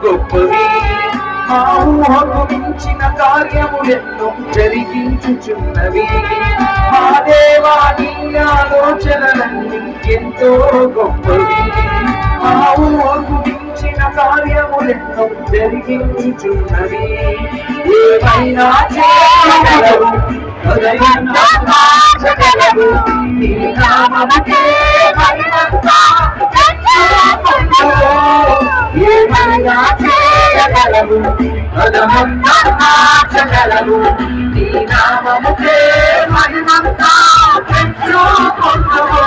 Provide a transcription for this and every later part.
గొప్పవి మా ఊహకు మించిన కార్యములెన్నో జరిగించుచున్నవి. మా దేవా నీ ఆలోచనలన్నీ ఎంతో గొప్పవి. మా ఊహకు మించిన కార్యములెన్నో జరిగించుచున్నవి. ఏమైనా చేయగలవు, హృదయంలో మార్చగలవు. నీ నామముకే మహిమంతా తెచ్చుకొందువు. ఏమైనా చేయగలవు, హృదయంలో మార్చగలవు. నీ నామముకే మహిమంతా తెచ్చుకొందువు.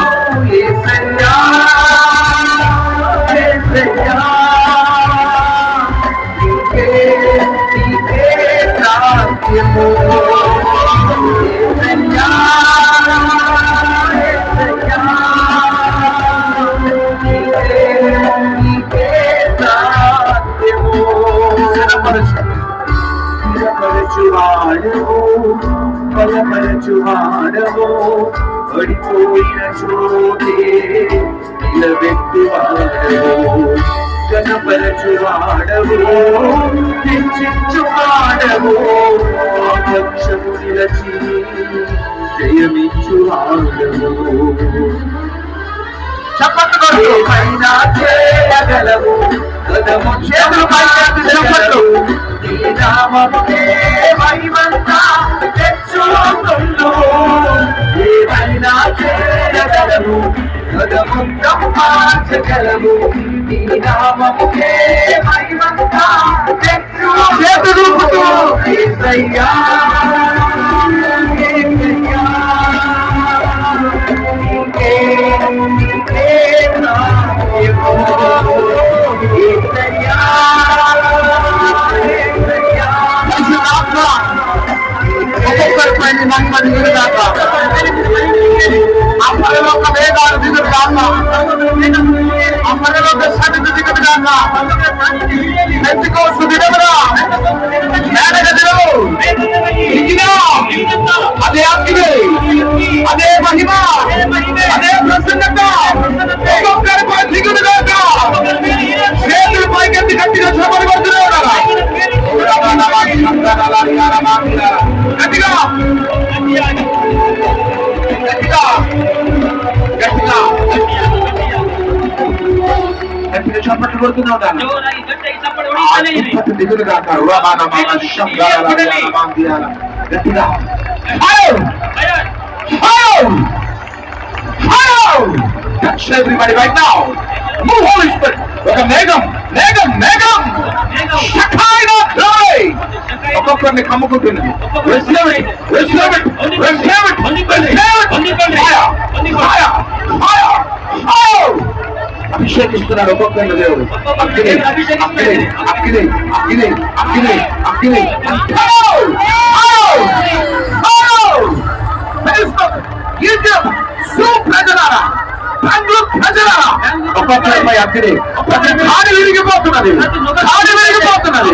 యేసయ్యా యేసయ్యా నీకే నీకే సాధ్యము. యేసయ్యా యేసయ్యా నీకే నీకే సాధ్యము. స్థిరపరచువాడవు, బలపరచువాడవు, పడిపోయిన చోటే నిలబెట్టువాడవు. గణపరచువాడవు, హెచ్చించువాడవు, పక్షము నిలచి జయమిచ్చువాడవు. ఏమైనా చేయగలవు, గదము చేతులు నీ నామముకే మహిమంతా తెచ్చుకొందువు. ఏమైనా చేయగలవు, గదము మార్చగలవు. నీ నామముకే మహిమంతా తెచ్చుకొందువు. యేసయ్యా యేసయ్యా నీకే నీకే సాధ్యము. యేసయ్యా యేసయ్యా ఒక్కొక్కరిపైన మహిమని విడుగాక. ఆ పరలోక వేదాలు దిగుడుగాక, ఆ పరలోక సన్నిధి దిగుడుగాక. పెంతెకోస్తు దినమున మేడగదిలో దిగిన అదే అగ్ని, అదే మహిమ, అదే ప్రసన్నత ఒక్కొక్కరిపై దిగుడుగాక. చేతులు పైకెత్తి గట్టిగా శ్రమలు పడుతున్నాడు. గట్టిగా గట్టిగా గట్టిగా గట్టిగా చప్పట్లు కొడుతున్నావు. దిగులు కాక గట్టిగా touch everybody right now. Move, Holy Spirit. ఒక మేఘం మేఘం మేఘం షకాయినా glory ఒక్కొక్కరిని కమ్ముకుంటున్నది. Receive it, receive it, receive it, receive it. Fire, fire, fire, fire. అభిషేకిస్తున్నాడు ఒక్కొక్కరిని దేవుడు. అగ్ని అగ్ని అగ్ని అగ్ని అగ్ని అగ్ని. ప్రజలారా, బెంగళూరు ప్రజలారా, ఒక్కొక్కరిపై అగ్ని. ప్రతి కాడి విరిగిపోతున్నది, కాడి విరిగిపోతున్నది.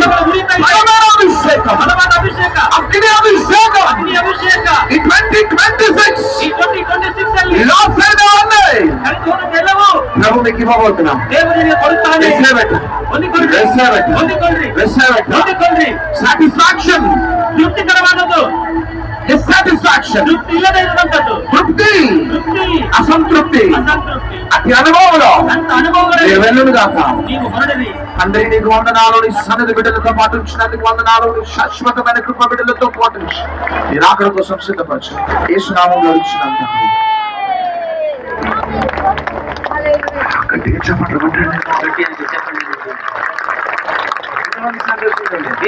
అభిషేకం, అగ్ని అభిషేకం. ఈ 2026 లాస్ అయిన ప్రభు మీకు ఇవ్వబోతున్నాం. సాటిస్ఫాక్షన్, డిస్సాటిస్ఫాక్షన్, తృప్తి, అసంతృప్తి, అతి అనుభవంలో వెళ్ళను గాక. తండ్రి నీకు వందనాలు, నీ సన్నిధి బిడ్డలతో పాటు ఉంచినందుకు వందనాలు. నీ శాశ్వతమైన కృప బిడ్డలతో పాటు నీ రాకడ కోసం సిద్ధపరచు. యేసు నామములో ఇచ్చినంత గట్టిగా చెప్పండి.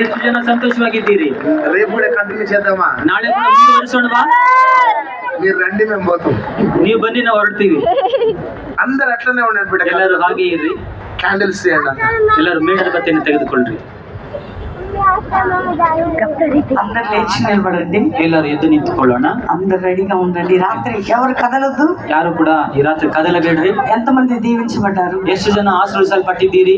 ಎಷ್ಟು ಜನ ಸಂತೋಷವಾಗಿದ್ದೀರಿ? రేపు కూడా కంటిన్యూ చేద్దామా? ನಾಳೆ ಕೂಡ ಮುಂದುವರಿಸೋಣವಾ? మీరు రండి, మేము పోతాం. ನೀವು ಬನ್ನಿ, ನಾವು ಹೊರಡ್ತೀವಿ. అందరు అట్లనే ఉండండి బిడ్డ. ಎಲ್ಲರೂ ಹಾಗೆ ಇರ್ರಿ. ಕ್ಯಾಂಡಲ್ಸ್ చేయండి ಅಂತ. ಎಲ್ಲರೂ ಮೇಣದ ಬತ್ತಿಯನ್ನು ತೆಗೆದುಕೊಳ್ಳ್ರಿ. అందరు లేచి నిలబడండి. ಎಲ್ಲರೂ ಎದ್ದು ನಿಂತುಕೊಳ್ಳೋಣ. అందరు రెడీగా ఉండండి. రాత్రి ఎవరు కదలొద్దు. ಯಾರು ಕೂಡ ಈ ರಾತ್ರಿ ಕದಲಬೇಡ್ರಿ. ఎంతమంది దీవించబడ్డారు? ಎಷ್ಟು ಜನ ಆಶೀರ್ವದಿಸಲ್ಪಟ್ಟಿದ್ದೀರಿ?